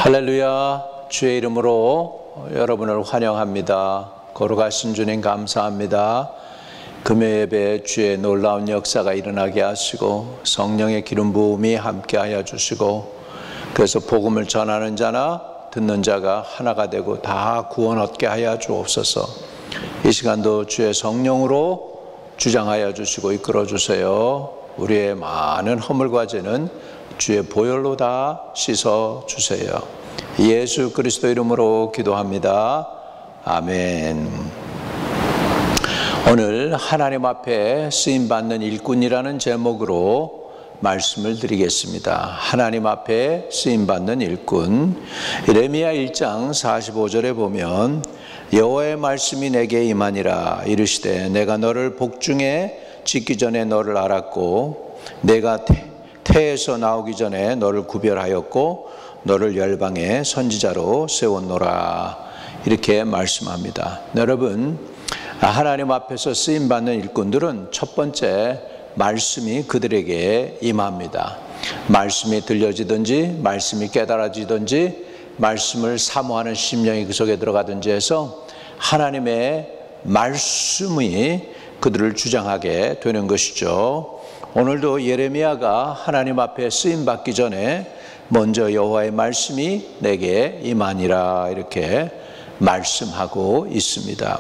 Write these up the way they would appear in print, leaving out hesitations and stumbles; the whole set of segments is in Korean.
할렐루야. 주의 이름으로 여러분을 환영합니다. 거룩하신 주님 감사합니다. 금요 예배 주의 놀라운 역사가 일어나게 하시고 성령의 기름 부음이 함께하여 주시고, 그래서 복음을 전하는 자나 듣는 자가 하나가 되고 다 구원 얻게 하여 주옵소서. 이 시간도 주의 성령으로 주장하여 주시고 이끌어 주세요. 우리의 많은 허물과 죄는 주의 보혈로 다 씻어 주세요. 예수 그리스도 이름으로 기도합니다. 아멘. 오늘 하나님 앞에 쓰임받는 일꾼이라는 제목으로 말씀을 드리겠습니다. 하나님 앞에 쓰임받는 일꾼. 예레미야 1장 45절에 보면 여호와의 말씀이 내게 임하니라. 이르시되 내가 너를 복중에 짓기 전에 너를 알았고 내가 태에서 나오기 전에 너를 구별하였고 너를 열방의 선지자로 세웠노라. 이렇게 말씀합니다. 여러분, 하나님 앞에서 쓰임받는 일꾼들은 첫 번째, 말씀이 그들에게 임합니다. 말씀이 들려지든지 말씀이 깨달아지든지 말씀을 사모하는 심령이 그 속에 들어가든지 해서 하나님의 말씀이 그들을 주장하게 되는 것이죠. 오늘도 예레미야가 하나님 앞에 쓰임받기 전에 먼저 여호와의 말씀이 내게 임하니라 이렇게 말씀하고 있습니다.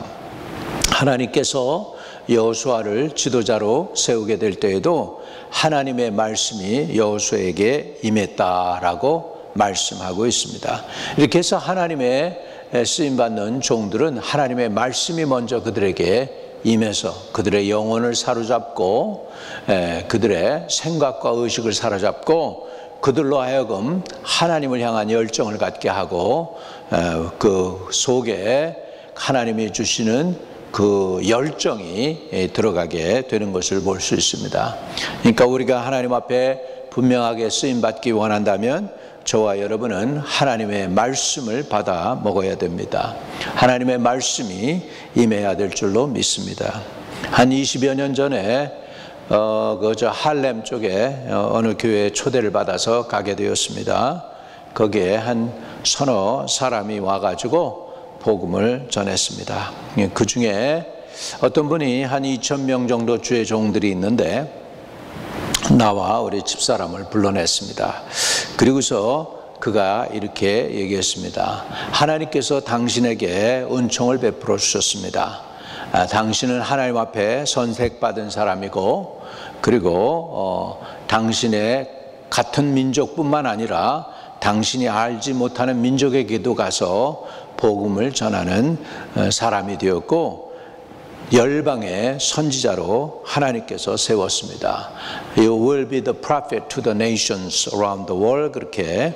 하나님께서 여호수아를 지도자로 세우게 될 때에도 하나님의 말씀이 여호수아에게 임했다라고 말씀하고 있습니다. 이렇게 해서 하나님의 쓰임받는 종들은 하나님의 말씀이 먼저 그들에게 임해서 그들의 영혼을 사로잡고 그들의 생각과 의식을 사로잡고 그들로 하여금 하나님을 향한 열정을 갖게 하고 그 속에 하나님이 주시는 그 열정이 들어가게 되는 것을 볼 수 있습니다. 그러니까 우리가 하나님 앞에 분명하게 쓰임받기 원한다면 저와 여러분은 하나님의 말씀을 받아 먹어야 됩니다. 하나님의 말씀이 임해야 될 줄로 믿습니다. 한 20여 년 전에 할렘 쪽에 어느 교회에 초대를 받아서 가게 되었습니다. 거기에 한 서너 사람이 와가지고 복음을 전했습니다. 그 중에 어떤 분이 한 2,000명 정도 주의 종들이 있는데 나와 우리 집사람을 불러냈습니다. 그리고서 그가 이렇게 얘기했습니다. 하나님께서 당신에게 은총을 베풀어 주셨습니다. 당신은 하나님 앞에 선택받은 사람이고, 그리고 당신의 같은 민족뿐만 아니라 당신이 알지 못하는 민족에게도 가서 복음을 전하는 사람이 되었고 열방의 선지자로 하나님께서 세웠습니다. You will be the prophet to the nations around the world. 그렇게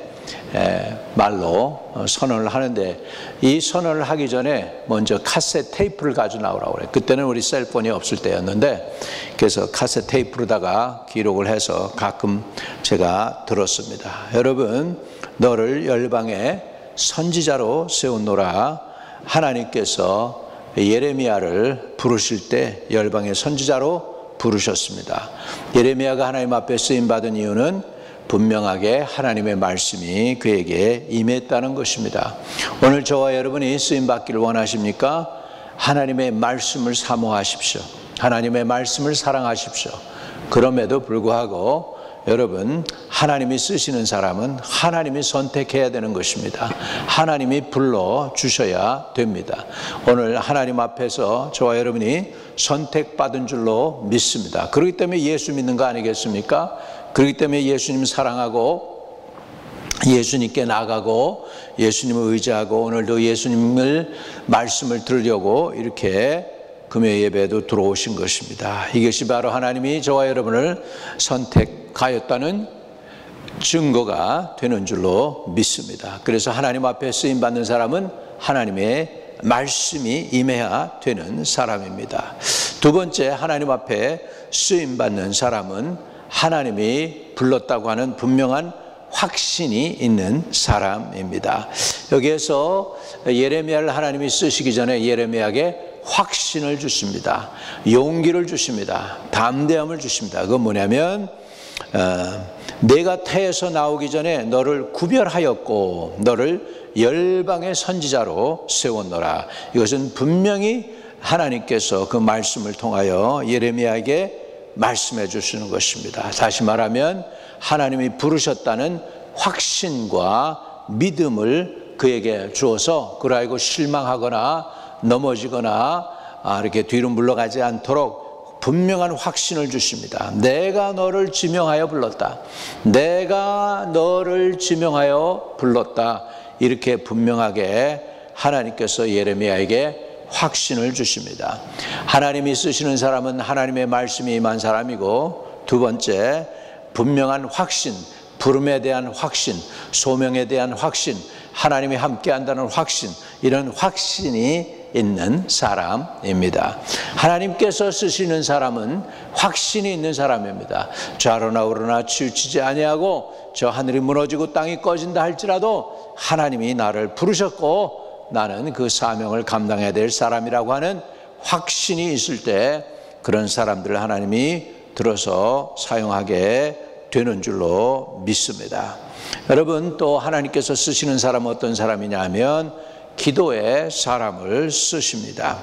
말로 선언을 하는데, 이 선언을 하기 전에 먼저 카세트 테이프를 가지고 나오라고 그래요. 그때는 우리 셀폰이 없을 때였는데, 그래서 카세트 테이프로다가 기록을 해서 가끔 제가 들었습니다. 여러분, 너를 열방의 선지자로 세우노라. 하나님께서 예레미야를 부르실 때 열방의 선지자로 부르셨습니다. 예레미야가 하나님 앞에 쓰임받은 이유는 분명하게 하나님의 말씀이 그에게 임했다는 것입니다. 오늘 저와 여러분이 쓰임받기를 원하십니까? 하나님의 말씀을 사모하십시오. 하나님의 말씀을 사랑하십시오. 그럼에도 불구하고 여러분, 하나님이 쓰시는 사람은 하나님이 선택해야 되는 것입니다. 하나님이 불러주셔야 됩니다. 오늘 하나님 앞에서 저와 여러분이 선택받은 줄로 믿습니다. 그렇기 때문에 예수 믿는 거 아니겠습니까? 그렇기 때문에 예수님 사랑하고 예수님께 나가고 예수님을 의지하고 오늘도 예수님을 말씀을 들으려고 이렇게 금요 예배에도 들어오신 것입니다. 이것이 바로 하나님이 저와 여러분을 선택하였다는 증거가 되는 줄로 믿습니다. 그래서 하나님 앞에 쓰임받는 사람은 하나님의 말씀이 임해야 되는 사람입니다. 두 번째, 하나님 앞에 쓰임받는 사람은 하나님이 불렀다고 하는 분명한 확신이 있는 사람입니다. 여기에서 예레미야를 하나님이 쓰시기 전에 예레미야에게 확신을 주십니다. 용기를 주십니다. 담대함을 주십니다. 그건 뭐냐면 내가 태에서 나오기 전에 너를 구별하였고 너를 열방의 선지자로 세웠노라. 이것은 분명히 하나님께서 그 말씀을 통하여 예레미야에게 말씀해 주시는 것입니다. 다시 말하면 하나님이 부르셨다는 확신과 믿음을 그에게 주어서 그걸 알고 실망하거나 넘어지거나 이렇게 뒤로 물러가지 않도록 분명한 확신을 주십니다. 내가 너를 지명하여 불렀다. 내가 너를 지명하여 불렀다. 이렇게 분명하게 하나님께서 예레미야에게 확신을 주십니다. 하나님이 쓰시는 사람은 하나님의 말씀이 임한 사람이고, 두 번째, 분명한 확신, 부름에 대한 확신, 소명에 대한 확신, 하나님이 함께 한다는 확신, 이런 확신이 있는 사람입니다. 하나님께서 쓰시는 사람은 확신이 있는 사람입니다. 좌로나 우로나 치우치지 아니하고 저 하늘이 무너지고 땅이 꺼진다 할지라도 하나님이 나를 부르셨고 나는 그 사명을 감당해야 될 사람이라고 하는 확신이 있을 때 그런 사람들을 하나님이 들어서 사용하게 되는 줄로 믿습니다. 여러분, 또 하나님께서 쓰시는 사람은 어떤 사람이냐 하면 기도의 사람을 쓰십니다.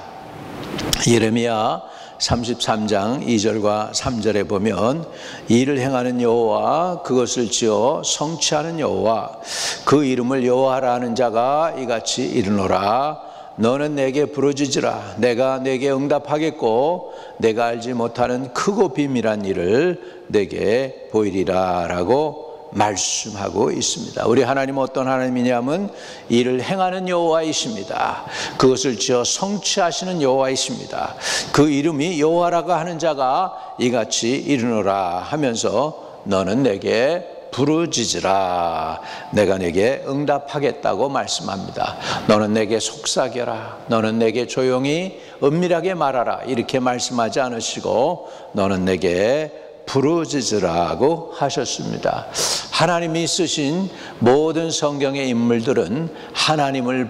예레미야 33장 2절과 3절에 보면 일을 행하는 여호와 그것을 지어 성취하는 여호와 그 이름을 여호와라 하는 자가 이같이 이르노라. 너는 내게 부르짖으라. 내가 내게 응답하겠고 내가 알지 못하는 크고 비밀한 일을 내게 보이리라 라고 말씀하고 있습니다. 우리 하나님은 어떤 하나님이냐면 일을 행하는 여호와이십니다. 그것을 지어 성취하시는 여호와이십니다. 그 이름이 여호와라고 하는 자가 이같이 이르노라 하면서 너는 내게 부르짖으라. 내가 내게 응답하겠다고 말씀합니다. 너는 내게 속삭여라. 너는 내게 조용히 은밀하게 말하라. 이렇게 말씀하지 않으시고 너는 내게 부르짖으라고 하셨습니다. 하나님이 쓰신 모든 성경의 인물들은 하나님을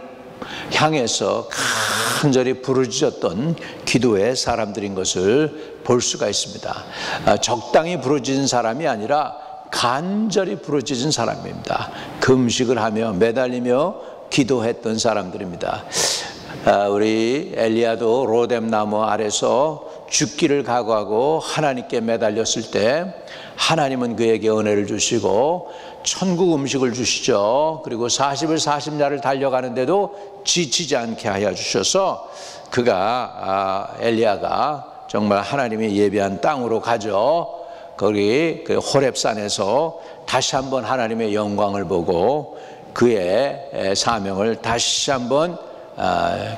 향해서 간절히 부르짖었던 기도의 사람들인 것을 볼 수가 있습니다. 적당히 부르짖은 사람이 아니라 간절히 부르짖은 사람입니다. 금식을 하며 매달리며 기도했던 사람들입니다. 우리 엘리야도 로뎀나무 아래서 죽기를 각오하고 하나님께 매달렸을 때 하나님은 그에게 은혜를 주시고 천국 음식을 주시죠. 그리고 40일 40야를 달려가는데도 지치지 않게 하여 주셔서 엘리야가 정말 하나님이 예비한 땅으로 가죠. 거기 그 호렙산에서 다시 한번 하나님의 영광을 보고 그의 사명을 다시 한번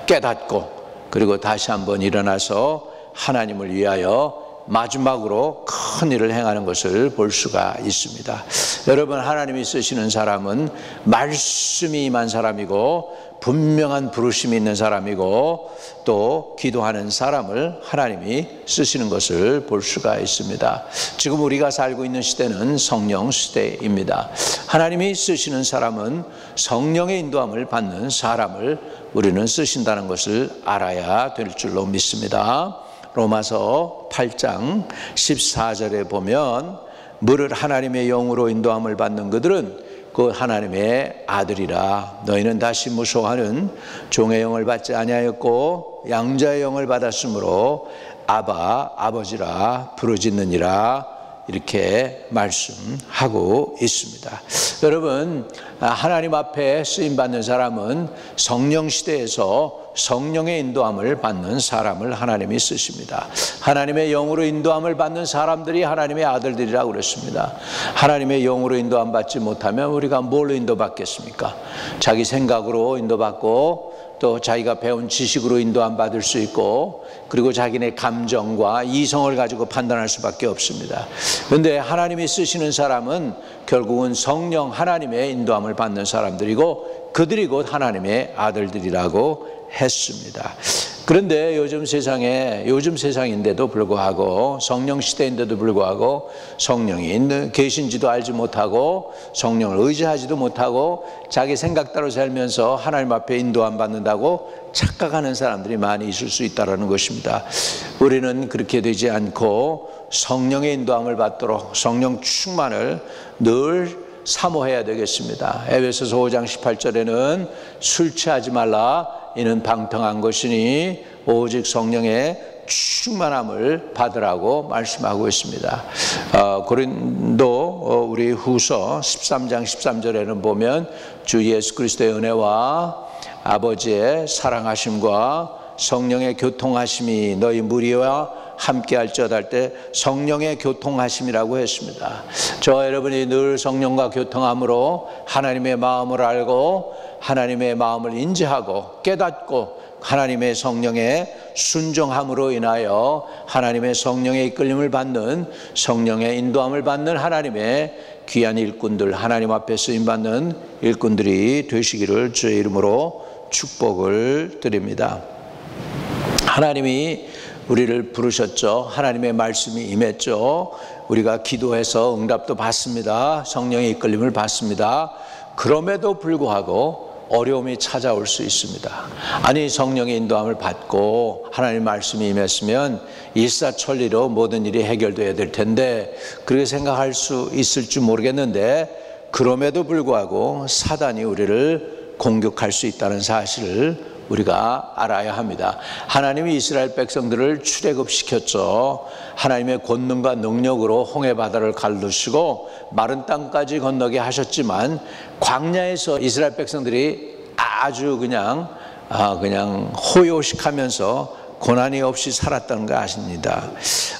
깨닫고 그리고 다시 한번 일어나서 하나님을 위하여 마지막으로 큰 일을 행하는 것을 볼 수가 있습니다. 여러분, 하나님이 쓰시는 사람은 말씀이 임한 사람이고 분명한 부르심이 있는 사람이고 또 기도하는 사람을 하나님이 쓰시는 것을 볼 수가 있습니다. 지금 우리가 살고 있는 시대는 성령 시대입니다. 하나님이 쓰시는 사람은 성령의 인도함을 받는 사람을 우리는 쓰신다는 것을 알아야 될 줄로 믿습니다. 로마서 8장 14절에 보면 무릇 하나님의 영으로 인도함을 받는 그들은 그 하나님의 아들이라. 너희는 다시 무소하는 종의 영을 받지 아니하였고 양자의 영을 받았으므로 아바 아버지라 부르짖느니라. 이렇게 말씀하고 있습니다. 여러분, 하나님 앞에 쓰임받는 사람은 성령 시대에서 성령의 인도함을 받는 사람을 하나님이 쓰십니다. 하나님의 영으로 인도함을 받는 사람들이 하나님의 아들들이라고 그랬습니다. 하나님의 영으로 인도함 받지 못하면 우리가 뭘로 인도받겠습니까? 자기 생각으로 인도받고 또 자기가 배운 지식으로 인도함 받을 수 있고 그리고 자기네 감정과 이성을 가지고 판단할 수밖에 없습니다. 그런데 하나님이 쓰시는 사람은 결국은 성령 하나님의 인도함을 받는 사람들이고 그들이 곧 하나님의 아들들이라고 했습니다. 그런데 요즘 세상인데도 불구하고, 성령 시대인데도 불구하고 성령이 계신지도 알지 못하고 성령을 의지하지도 못하고 자기 생각대로 살면서 하나님 앞에 인도함 받는다고 착각하는 사람들이 많이 있을 수 있다는 것입니다. 우리는 그렇게 되지 않고 성령의 인도함을 받도록 성령 충만을 늘 사모해야 되겠습니다. 에베소서 5장 18절에는 술 취하지 말라, 이는 방탕한 것이니 오직 성령의 충만함을 받으라고 말씀하고 있습니다. 고린도 우리 후서 13장 13절에는 보면 주 예수 그리스도의 은혜와 아버지의 사랑하심과 성령의 교통하심이 너희 무리와 함께 할지어다 할 때 성령의 교통하심이라고 했습니다. 저와 여러분이 늘 성령과 교통함으로 하나님의 마음을 알고 하나님의 마음을 인지하고 깨닫고 하나님의 성령의 순종함으로 인하여 하나님의 성령의 이끌림을 받는, 성령의 인도함을 받는 하나님의 귀한 일꾼들, 하나님 앞에 쓰임받는 일꾼들이 되시기를 주의 이름으로 축복을 드립니다. 하나님이 우리를 부르셨죠. 하나님의 말씀이 임했죠. 우리가 기도해서 응답도 받습니다. 성령의 이끌림을 받습니다. 그럼에도 불구하고 어려움이 찾아올 수 있습니다. 아니, 성령의 인도함을 받고 하나님의 말씀이 임했으면 일사천리로 모든 일이 해결돼야 될 텐데 그렇게 생각할 수 있을지 모르겠는데, 그럼에도 불구하고 사단이 우리를 공격할 수 있다는 사실을 우리가 알아야 합니다. 하나님이 이스라엘 백성들을 출애굽시켰죠. 하나님의 권능과 능력으로 홍해 바다를 갈르시고 마른 땅까지 건너게 하셨지만 광야에서 이스라엘 백성들이 아주 그냥 호요식하면서 고난이 없이 살았다는 거 아십니다.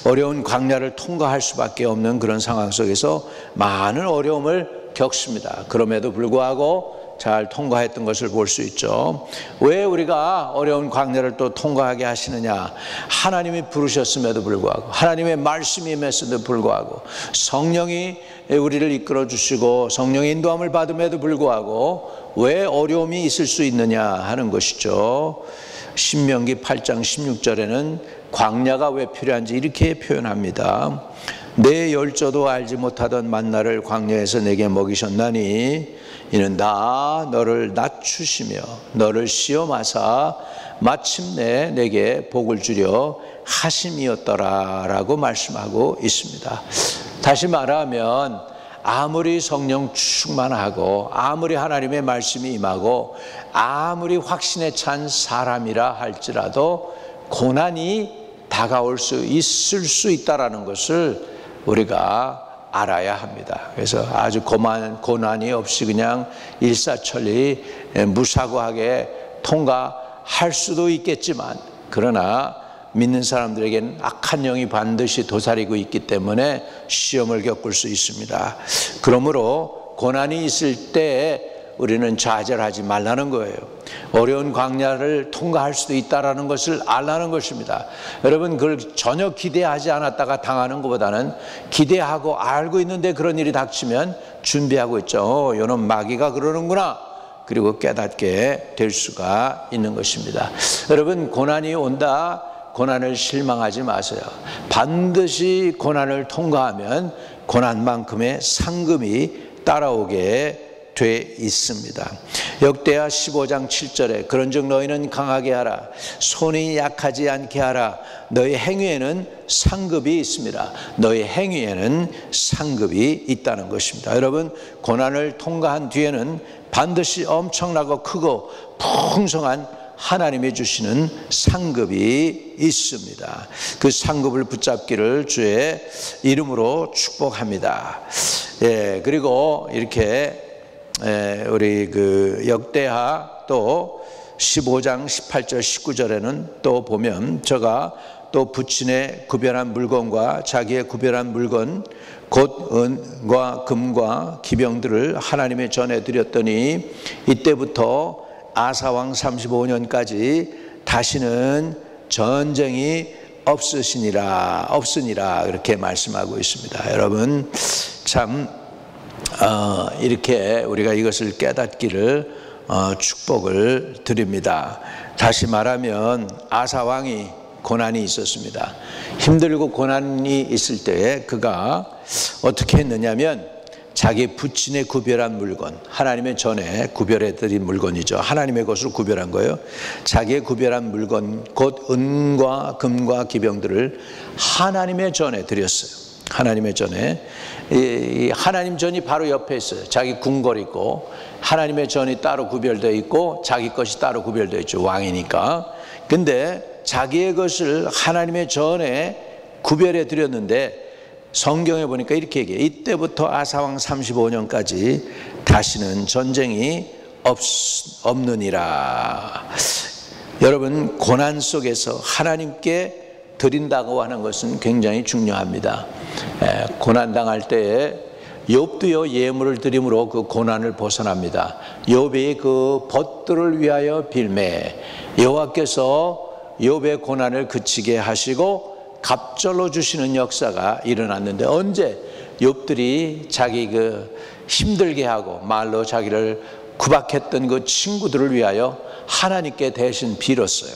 어려운 광야를 통과할 수밖에 없는 그런 상황 속에서 많은 어려움을 겪습니다. 그럼에도 불구하고 잘 통과했던 것을 볼 수 있죠. 왜 우리가 어려운 광야를 또 통과하게 하시느냐? 하나님이 부르셨음에도 불구하고, 하나님의 말씀이 임했음에도 불구하고, 성령이 우리를 이끌어 주시고 성령의 인도함을 받음에도 불구하고 왜 어려움이 있을 수 있느냐 하는 것이죠. 신명기 8장 16절에는 광야가 왜 필요한지 이렇게 표현합니다. 내 열조도 알지 못하던 만나를 광야에서 내게 먹이셨나니 이는 다 너를 낮추시며 너를 시험하사 마침내 내게 복을 주려 하심이었더라 라고 말씀하고 있습니다. 다시 말하면 아무리 성령 충만하고 아무리 하나님의 말씀이 임하고 아무리 확신에 찬 사람이라 할지라도 고난이 다가올 수 있을 수 있다는 것을 우리가 알아야 합니다. 그래서 아주 고난이 없이 그냥 일사천리 무사고하게 통과할 수도 있겠지만, 그러나 믿는 사람들에게는 악한 영이 반드시 도사리고 있기 때문에 시험을 겪을 수 있습니다. 그러므로 고난이 있을 때 우리는 좌절하지 말라는 거예요. 어려운 광야를 통과할 수도 있다는 것을 알라는 것입니다. 여러분, 그걸 전혀 기대하지 않았다가 당하는 것보다는 기대하고 알고 있는데 그런 일이 닥치면 준비하고 있죠. 이놈 마귀가 그러는구나, 그리고 깨닫게 될 수가 있는 것입니다. 여러분, 고난이 온다, 고난을 실망하지 마세요. 반드시 고난을 통과하면 고난만큼의 상금이 따라오게 돼 있습니다. 역대하 15장 7절에 그런즉 너희는 강하게 하라, 손이 약하지 않게 하라. 너희 행위에는 상급이 있습니다. 너희 행위에는 상급이 있다는 것입니다. 여러분, 고난을 통과한 뒤에는 반드시 엄청나고 크고 풍성한 하나님이 주시는 상급이 있습니다. 그 상급을 붙잡기를 주의 이름으로 축복합니다. 예, 그리고 이렇게 우리 그 역대하 또 15장 18절 19절에는 또 보면, 저가 또 부친의 구별한 물건과 자기의 구별한 물건 곧 은과 금과 기병들을 하나님의 전에 드렸더니 이때부터 아사왕 35년까지 다시는 전쟁이 없으니라 그렇게 말씀하고 있습니다. 여러분, 참 이렇게 우리가 이것을 깨닫기를 축복을 드립니다. 다시 말하면 아사 왕이 고난이 있었습니다. 힘들고 고난이 있을 때에 그가 어떻게 했느냐면 자기 부친의 구별한 물건, 하나님의 전에 구별해 드린 물건이죠. 하나님의 것으로 구별한 거예요. 자기의 구별한 물건, 곧 은과 금과 기병들을 하나님의 전에 드렸어요. 하나님의 전에. 이 하나님 전이 바로 옆에 있어요. 자기 궁궐이 있고 하나님의 전이 따로 구별되어 있고 자기 것이 따로 구별되어 있죠. 왕이니까. 근데 자기의 것을 하나님의 전에 구별해 드렸는데 성경에 보니까 이렇게 얘기해요. 이때부터 아사왕 35년까지 다시는 전쟁이 없느니라. 여러분, 고난 속에서 하나님께 드린다고 하는 것은 굉장히 중요합니다. 고난당할 때에 욥도요, 예물을 드림으로 그 고난을 벗어납니다. 욥이 그 벗들을 위하여 빌매 여호와께서 욥의 고난을 그치게 하시고 갑절로 주시는 역사가 일어났는데, 언제 욥들이 자기 그 힘들게 하고 말로 자기를 구박했던 그 친구들을 위하여 하나님께 대신 빌었어요.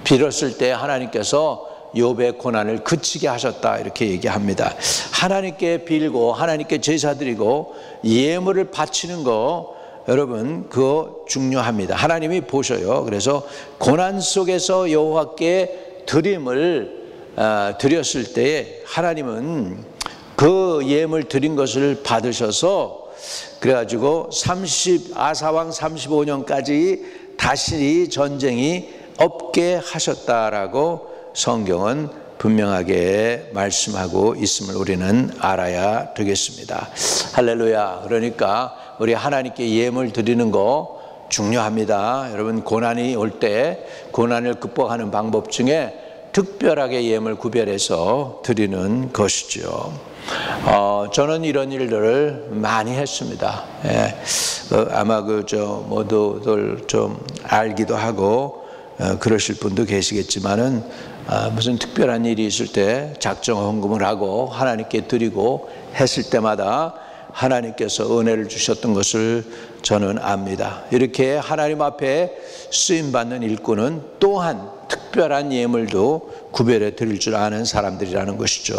빌었을 때 하나님께서 욥의 고난을 그치게 하셨다, 이렇게 얘기합니다. 하나님께 빌고 하나님께 제사 드리고 예물을 바치는 거, 여러분, 그거 중요합니다. 하나님이 보셔요. 그래서 고난 속에서 여호와께 드림을 드렸을 때에 하나님은 그 예물 드린 것을 받으셔서, 그래가지고 아사왕 35년까지 다시 전쟁이 없게 하셨다라고 성경은 분명하게 말씀하고 있음을 우리는 알아야 되겠습니다. 할렐루야. 그러니까 우리 하나님께 예물 드리는 거 중요합니다. 여러분, 고난이 올 때 고난을 극복하는 방법 중에 특별하게 예물 구별해서 드리는 것이죠. 저는 이런 일들을 많이 했습니다. 아마 모두들 좀 알기도 하고 그러실 분도 계시겠지만은, 무슨 특별한 일이 있을 때 작정 헌금을 하고 하나님께 드리고 했을 때마다 하나님께서 은혜를 주셨던 것을 저는 압니다. 이렇게 하나님 앞에 쓰임받는 일꾼은 또한 특별한 예물도 구별해 드릴 줄 아는 사람들이라는 것이죠.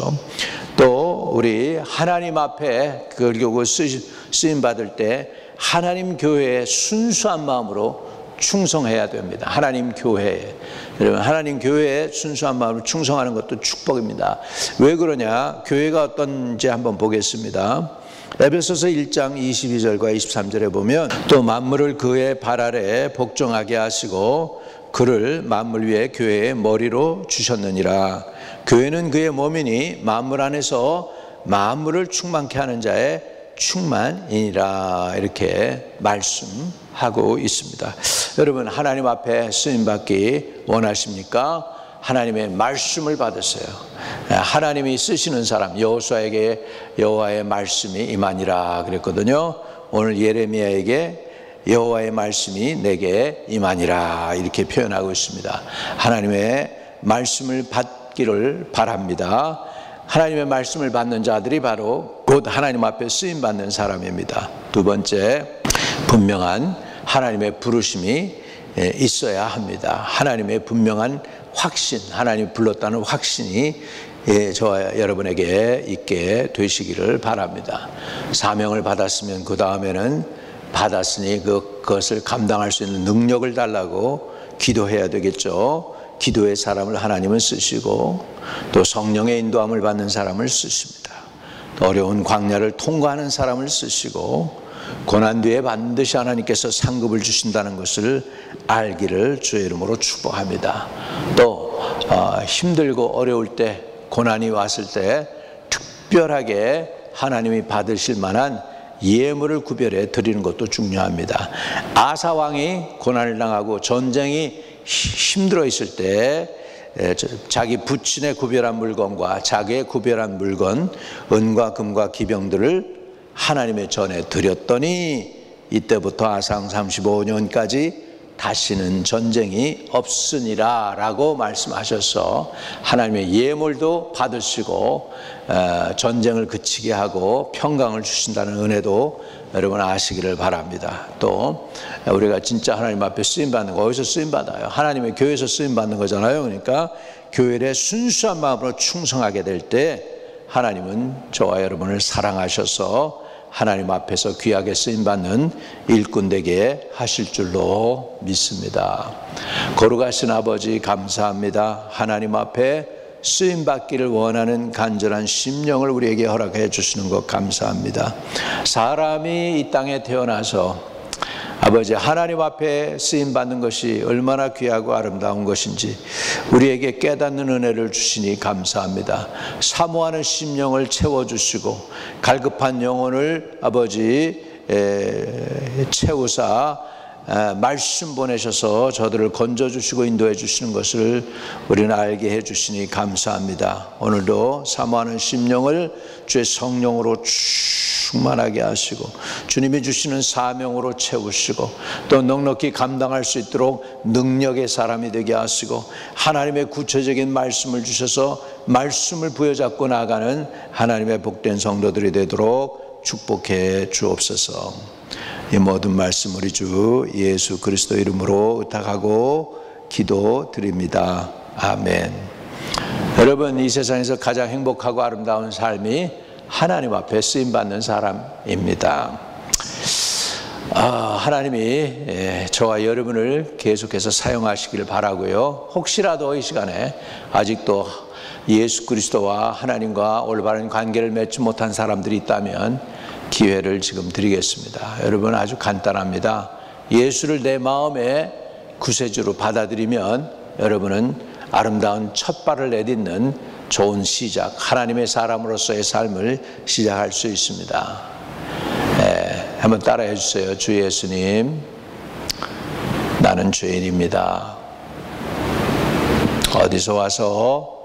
또 우리 하나님 앞에 그리고 쓰임받을 때 하나님 교회에 순수한 마음으로 충성해야 됩니다. 하나님 교회에. 여러분, 하나님 교회에 순수한 마음으로 충성하는 것도 축복입니다. 왜 그러냐? 교회가 어떤지 한번 보겠습니다. 에베소서 1장 22절과 23절에 보면, 또 만물을 그의 발 아래 복종하게 하시고 그를 만물 위에 교회의 머리로 주셨느니라. 교회는 그의 몸이니 만물 안에서 만물을 충만케 하는 자의 충만이니라. 이렇게 말씀하고 있습니다. 여러분, 하나님 앞에 쓰임받기 원하십니까? 하나님의 말씀을 받으세요. 하나님이 쓰시는 사람, 여호수아에게 여호와의 말씀이 임하니라 그랬거든요. 오늘 예레미야에게 여호와의 말씀이 내게 임하니라, 이렇게 표현하고 있습니다. 하나님의 말씀을 받기를 바랍니다. 하나님의 말씀을 받는 자들이 바로 곧 하나님 앞에 쓰임받는 사람입니다. 두 번째, 분명한 하나님의 부르심이 있어야 합니다. 하나님의 분명한 확신, 하나님이 불렀다는 확신이 저와 여러분에게 있게 되시기를 바랍니다. 사명을 받았으면 그 다음에는 받았으니 그것을 감당할 수 있는 능력을 달라고 기도해야 되겠죠. 기도의 사람을 하나님은 쓰시고, 또 성령의 인도함을 받는 사람을 쓰십니다. 또 어려운 광야를 통과하는 사람을 쓰시고, 고난 뒤에 반드시 하나님께서 상급을 주신다는 것을 알기를 주의 이름으로 축복합니다. 또 힘들고 어려울 때, 고난이 왔을 때 특별하게 하나님이 받으실 만한 예물을 구별해 드리는 것도 중요합니다. 아사 왕이 고난을 당하고 전쟁이 힘들어 있을 때 자기 부친의 구별한 물건과 자기의 구별한 물건, 은과 금과 기병들을 하나님의 전에 드렸더니 이때부터 아상 35년까지 다시는 전쟁이 없으니라 라고 말씀하셔서 하나님의 예물도 받으시고 전쟁을 그치게 하고 평강을 주신다는 은혜도 여러분 아시기를 바랍니다. 또 우리가 진짜 하나님 앞에 쓰임받는 거, 어디서 쓰임받아요? 하나님의 교회에서 쓰임받는 거잖아요. 그러니까 교회에 순수한 마음으로 충성하게 될 때 하나님은 저와 여러분을 사랑하셔서 하나님 앞에서 귀하게 쓰임받는 일꾼 되게 하실 줄로 믿습니다. 거룩하신 아버지 감사합니다. 하나님 앞에 쓰임받기를 원하는 간절한 심령을 우리에게 허락해 주시는 것 감사합니다. 사람이 이 땅에 태어나서 아버지 하나님 앞에 쓰임받는 것이 얼마나 귀하고 아름다운 것인지 우리에게 깨닫는 은혜를 주시니 감사합니다. 사모하는 심령을 채워주시고 갈급한 영혼을 아버지 채우사 말씀 보내셔서 저들을 건져주시고 인도해 주시는 것을 우리는 알게 해 주시니 감사합니다. 오늘도 사모하는 심령을 주의 성령으로 충만하게 하시고 주님이 주시는 사명으로 채우시고 또 넉넉히 감당할 수 있도록 능력의 사람이 되게 하시고 하나님의 구체적인 말씀을 주셔서 말씀을 부여잡고 나가는 하나님의 복된 성도들이 되도록 축복해 주옵소서. 이 모든 말씀 우리 주 예수 그리스도 이름으로 의탁하고 기도드립니다. 아멘. 여러분, 이 세상에서 가장 행복하고 아름다운 삶이 하나님 앞에 쓰임받는 사람입니다. 하나님이 저와 여러분을 계속해서 사용하시기를 바라고요. 혹시라도 이 시간에 아직도 예수 그리스도와 하나님과 올바른 관계를 맺지 못한 사람들이 있다면 기회를 지금 드리겠습니다. 여러분, 아주 간단합니다. 예수를 내 마음의 구세주로 받아들이면 여러분은 아름다운 첫 발을 내딛는 좋은 시작, 하나님의 사람으로서의 삶을 시작할 수 있습니다. 한번 따라해 주세요. 주 예수님, 나는 죄인입니다. 어디서 와서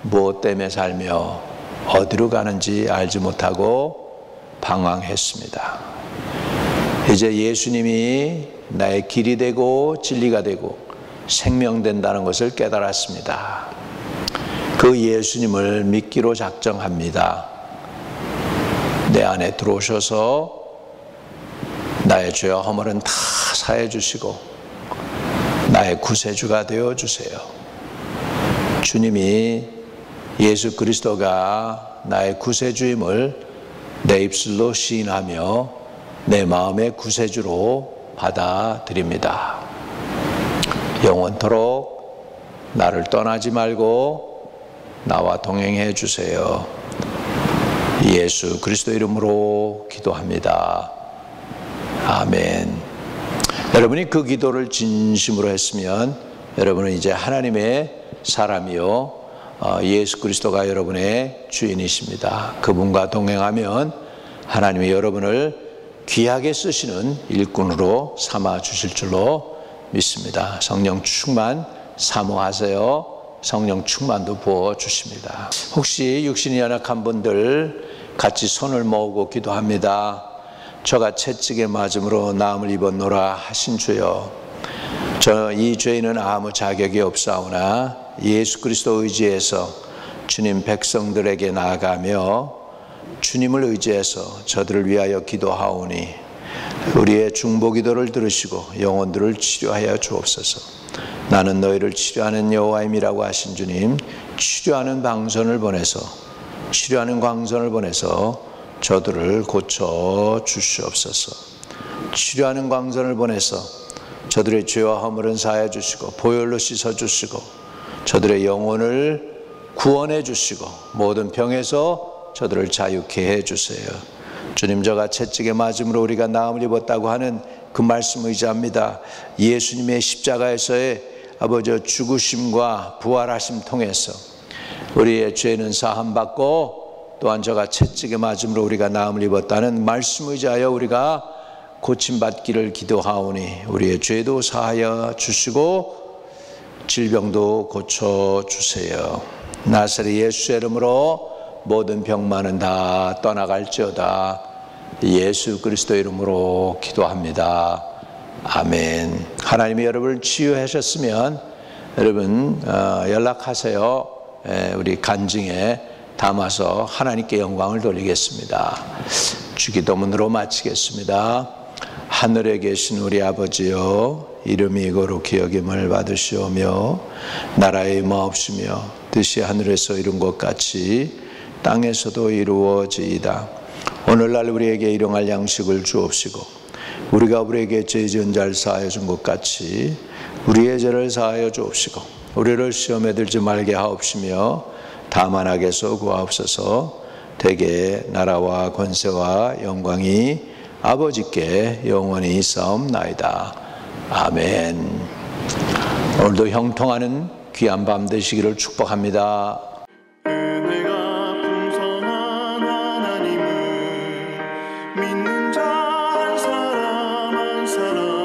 무엇 때문에 살며 어디로 가는지 알지 못하고 방황했습니다. 이제 예수님이 나의 길이 되고 진리가 되고 생명된다는 것을 깨달았습니다. 그 예수님을 믿기로 작정합니다. 내 안에 들어오셔서 나의 죄와 허물은 다 사해 주시고 나의 구세주가 되어 주세요. 주님이 예수 그리스도가 나의 구세주임을 내 입술로 시인하며 내 마음의 구세주로 받아들입니다. 영원토록 나를 떠나지 말고 나와 동행해 주세요. 예수 그리스도 이름으로 기도합니다. 아멘. 여러분이 그 기도를 진심으로 했으면 여러분은 이제 하나님의 사람이요 예수 그리스도가 여러분의 주인이십니다. 그분과 동행하면 하나님이 여러분을 귀하게 쓰시는 일꾼으로 삼아 주실 줄로 믿습니다. 성령 충만 사모하세요. 성령 충만도 부어 주십니다. 혹시 육신이 연약한 분들 같이 손을 모으고 기도합니다. 저가 채찍에 맞음으로 나음을 입었노라 하신 주여, 저 이 죄인은 아무 자격이 없사오나 예수 그리스도 의지해서 주님 백성들에게 나아가며 주님을 의지해서 저들을 위하여 기도하오니 우리의 중보기도를 들으시고 영혼들을 치료하여 주옵소서. 나는 너희를 치료하는 여호와임이라고 하신 주님, 치료하는 광선을 보내서 저들을 고쳐 주시옵소서. 치료하는 광선을 보내서 저들의 죄와 허물은 사해 주시고 보혈로 씻어 주시고 저들의 영혼을 구원해 주시고 모든 병에서 저들을 자유케 해 주세요. 주님, 저가 채찍에 맞음으로 우리가 나음을 입었다고 하는 그 말씀 의지합니다. 예수님의 십자가에서의 아버지 죽으심과 부활하심 통해서 우리의 죄는 사함받고 또한 저가 채찍에 맞음으로 우리가 나음을 입었다는 말씀 의지하여 우리가 고침받기를 기도하오니 우리의 죄도 사하여 주시고 질병도 고쳐주세요. 나사렛 예수의 이름으로 모든 병만은 다 떠나갈지어다. 예수 그리스도 이름으로 기도합니다. 아멘. 하나님이 여러분을 치유하셨으면 여러분 연락하세요. 우리 간증에 담아서 하나님께 영광을 돌리겠습니다. 주기도문으로 마치겠습니다. 하늘에 계신 우리 아버지여, 이름이 거룩히 여김을 받으시오며 나라의 임하옵시며 뜻이 하늘에서 이룬 것 같이 땅에서도 이루어지이다. 오늘날 우리에게 일용할 양식을 주옵시고 우리가 우리에게 죄 지은 자를 사하여 준 것 같이 우리의 죄를 사하여 주옵시고 우리를 시험에 들지 말게 하옵시며 다만 악에서 구하옵소서. 대개 나라와 권세와 영광이 아버지께 영원히 있사옵나이다. 아멘. 오늘도 형통하는 귀한 밤 되시기를 축복합니다. 은혜가 풍성한 하나님을 믿는 자 한 사람 한 사람